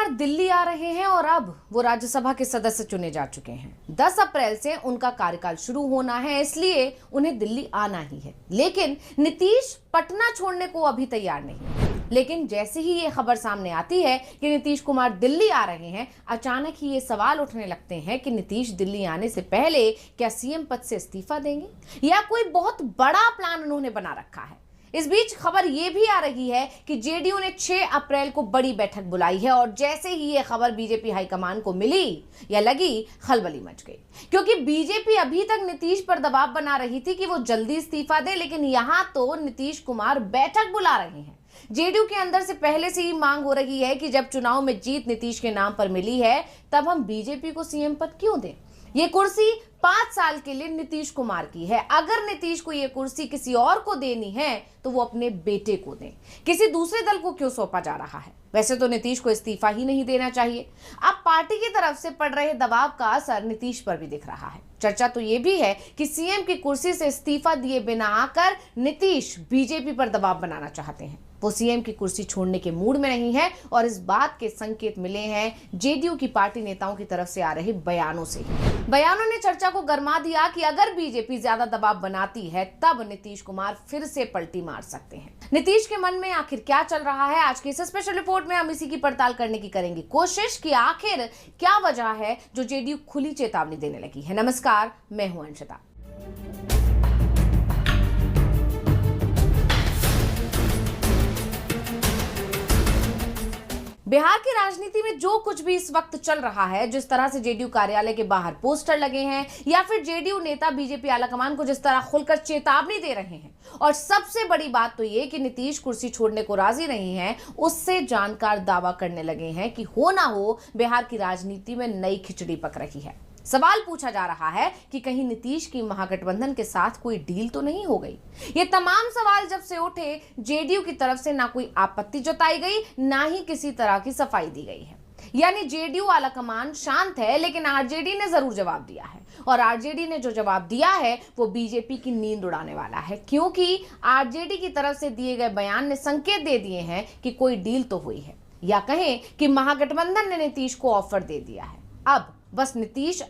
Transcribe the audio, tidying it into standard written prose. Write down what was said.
कुमार दिल्ली आ रहे हैं और अब वो राज्यसभा के सदस्य चुने जा चुके हैं। 10 अप्रैल से उनका कार्यकाल शुरू होना है, इसलिए उन्हें दिल्ली आना ही है। लेकिन नीतीश पटना छोड़ने को अभी तैयार नहीं। लेकिन जैसे ही ये खबर सामने आती है कि नीतीश कुमार दिल्ली आ रहे हैं, अचानक ही ये सवाल उठने लगते हैं कि नीतीश दिल्ली आने से पहले क्या सीएम पद से इस्तीफा देंगे या कोई बहुत बड़ा प्लान उन्होंने बना रखा है। इस बीच खबर ये भी आ रही है कि जेडीयू ने 6 अप्रैल को बड़ी बैठक बुलाई है और जैसे ही ये खबर बीजेपी हाईकमान को मिली या लगी, खलबली मच गई, क्योंकि बीजेपी अभी तक नीतीश पर दबाव बना रही थी कि वो जल्दी इस्तीफा दे, लेकिन यहां तो नीतीश कुमार बैठक बुला रहे हैं। जेडीयू के अंदर से पहले से ही मांग हो रही है कि जब चुनाव में जीत नीतीश के नाम पर मिली है, तब हम बीजेपी को सीएम पद क्यों दें। ये कुर्सी 5 साल के लिए नीतीश कुमार की है। अगर नीतीश को ये कुर्सी किसी और को देनी है तो वो अपने बेटे को दें, किसी दूसरे दल को क्यों सौंपा जा रहा है। वैसे तो नीतीश को इस्तीफा ही नहीं देना चाहिए। अब पार्टी की तरफ से पड़ रहे दबाव का असर नीतीश पर भी दिख रहा है। चर्चा तो ये भी है कि सीएम की कुर्सी से इस्तीफा दिए बिना आकर नीतीश बीजेपी पर दबाव बनाना चाहते हैं। वो सीएम की कुर्सी छोड़ने के मूड में नहीं है और इस बात के संकेत मिले हैं जेडीयू की पार्टी नेताओं की तरफ से आ रहे बयानों से। बयानों ने चर्चा को गर्मा दिया कि अगर बीजेपी ज्यादा दबाव बनाती है तब नीतीश कुमार फिर से पलटी मार सकते हैं। नीतीश के मन में आखिर क्या चल रहा है, आज की इस स्पेशल रिपोर्ट में हम इसी की पड़ताल करने की करेंगे कोशिश कि आखिर क्या वजह है जो जेडीयू खुली चेतावनी देने लगी है। नमस्कार, मैं हूं अंशिता। बिहार की राजनीति में जो कुछ भी इस वक्त चल रहा है, जिस तरह से जेडीयू कार्यालय के बाहर पोस्टर लगे हैं या फिर जेडीयू नेता बीजेपी आलाकमान को जिस तरह खुलकर चेतावनी दे रहे हैं, और सबसे बड़ी बात तो ये कि नीतीश कुर्सी छोड़ने को राजी नहीं है, उससे जानकार दावा करने लगे हैं कि हो ना हो बिहार की राजनीति में नई खिचड़ी पक रही है। सवाल पूछा जा रहा है कि कहीं नीतीश की महागठबंधन के साथ कोई डील तो नहीं हो गई। ये तमाम सवाल जब से उठे, जेडीयू की तरफ से ना कोई आपत्ति जताई गई, ना ही किसी तरह की सफाई दी गई है। यानी जेडीयू आलाकमान शांत है, लेकिन आरजेडी ने जरूर जवाब दिया है, और आरजेडी ने जो जवाब दिया है वो बीजेपी की नींद उड़ाने वाला है, क्योंकि आरजेडी की तरफ से दिए गए बयान ने संकेत दे दिए हैं कि कोई डील तो हुई है, या कहें कि महागठबंधन ने नीतीश को ऑफर दे दिया है। अब बस नीतीश